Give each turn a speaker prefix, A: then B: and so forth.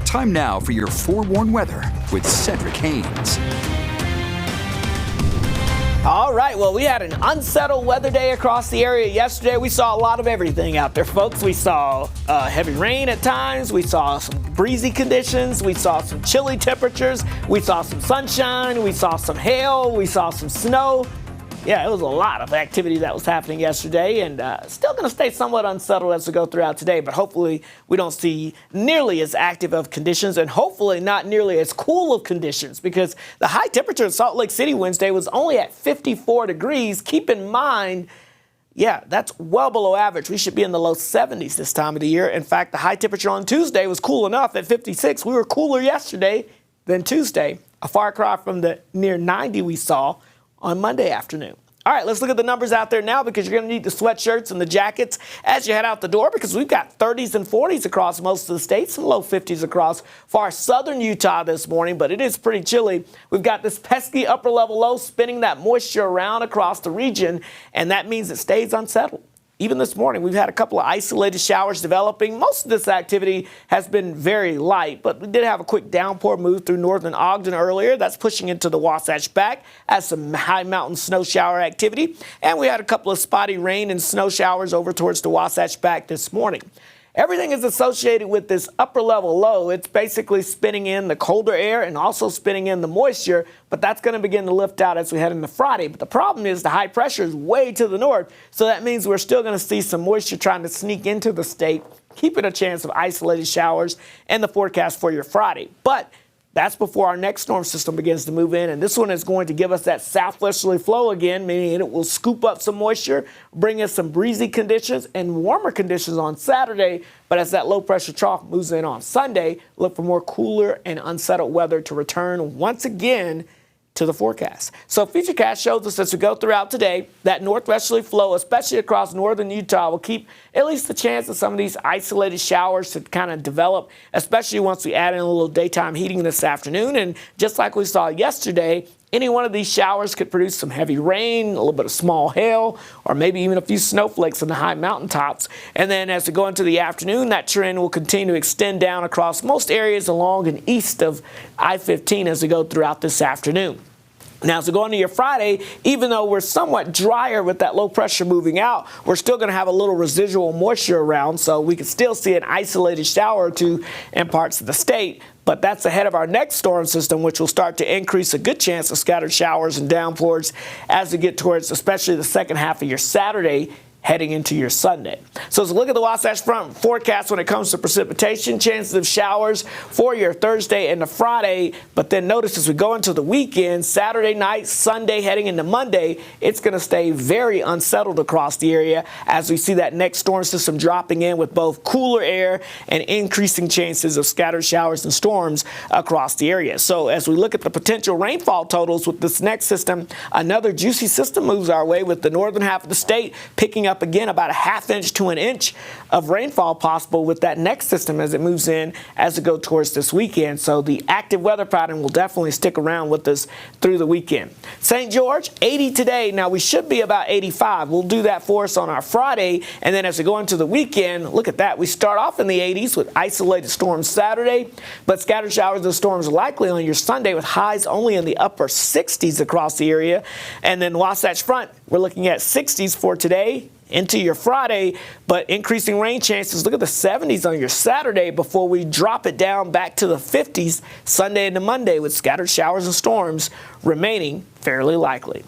A: Time now for your forewarned weather with Cedric Haynes.
B: All right, well, we had an unsettled weather day across the area yesterday. We saw a lot of everything out there, folks. We saw heavy rain at times. We saw some breezy conditions. We saw some chilly temperatures. We saw some sunshine. We saw some hail. We saw some snow. Yeah, it was a lot of activity that was happening yesterday, and still going to stay somewhat unsettled as we go throughout today, but hopefully we don't see nearly as active of conditions and hopefully not nearly as cool of conditions, because the high temperature in Salt Lake City Wednesday was only at 54 degrees. Keep in mind, yeah, that's well below average. We should be in the low 70s this time of the year. In fact, the high temperature on Tuesday was cool enough at 56. We were cooler yesterday than Tuesday, a far cry from the near 90 we saw on Monday afternoon. All right, let's look at the numbers out there now, because you're going to need the sweatshirts and the jackets as you head out the door, because we've got 30s and 40s across most of the states and low 50s across far southern Utah this morning, but it is pretty chilly. We've got this pesky upper level low spinning that moisture around across the region, and that means it stays unsettled. Even this morning, we've had a couple of isolated showers developing. Most of this activity has been very light, but we did have a quick downpour move through northern Ogden earlier. That's pushing into the Wasatch Back as some high mountain snow shower activity. And we had a couple of spotty rain and snow showers over towards the Wasatch Back this morning. Everything is associated with this upper level low. It's basically spinning in the colder air and also spinning in the moisture, but that's going to begin to lift out as we head into Friday. But the problem is the high pressure is way to the north, so that means we're still going to see some moisture trying to sneak into the state, keeping a chance of isolated showers and the forecast for your Friday. But that's before our next storm system begins to move in, and this one is going to give us that southwesterly flow again, meaning it will scoop up some moisture, bring us some breezy conditions and warmer conditions on Saturday. But as that low-pressure trough moves in on Sunday, look for more cooler and unsettled weather to return once again to the forecast. So Futurecast shows us as we go throughout today that northwesterly flow, especially across northern Utah, will keep at least the chance of some of these isolated showers to kind of develop, especially once we add in a little daytime heating this afternoon. And just like we saw yesterday, any one of these showers could produce some heavy rain, a little bit of small hail, or maybe even a few snowflakes in the high mountaintops. And then as we go into the afternoon, that trend will continue to extend down across most areas along and east of I-15 as we go throughout this afternoon. Now, as we go into your Friday, even though we're somewhat drier with that low pressure moving out, we're still going to have a little residual moisture around, so we can still see an isolated shower or two in parts of the state. But that's ahead of our next storm system, which will start to increase a good chance of scattered showers and downpours as we get towards especially the second half of your Saturday heading into your Sunday. So as we look at the Wasatch Front forecast when it comes to precipitation, chances of showers for your Thursday and the Friday. But then notice as we go into the weekend, Saturday night, Sunday heading into Monday, it's going to stay very unsettled across the area as we see that next storm system dropping in with both cooler air and increasing chances of scattered showers and storms across the area. So as we look at the potential rainfall totals with this next system, another juicy system moves our way with the northern half of the state picking up again about a ½ inch to an inch of rainfall possible with that next system as it moves in as we go towards this weekend. So the active weather pattern will definitely stick around with us through the weekend. St. George, 80 today. Now we should be about 85. We'll do that for us on our Friday. And then as we go into the weekend, look at that. We start off in the 80s with isolated storms Saturday, but scattered showers and storms likely on your Sunday with highs only in the upper 60s across the area. And then Wasatch Front, we're looking at 60s for today into your Friday, but increasing rain chances. Look at the 70s on your Saturday before we drop it down back to the 50s Sunday into Monday with scattered showers and storms remaining fairly likely.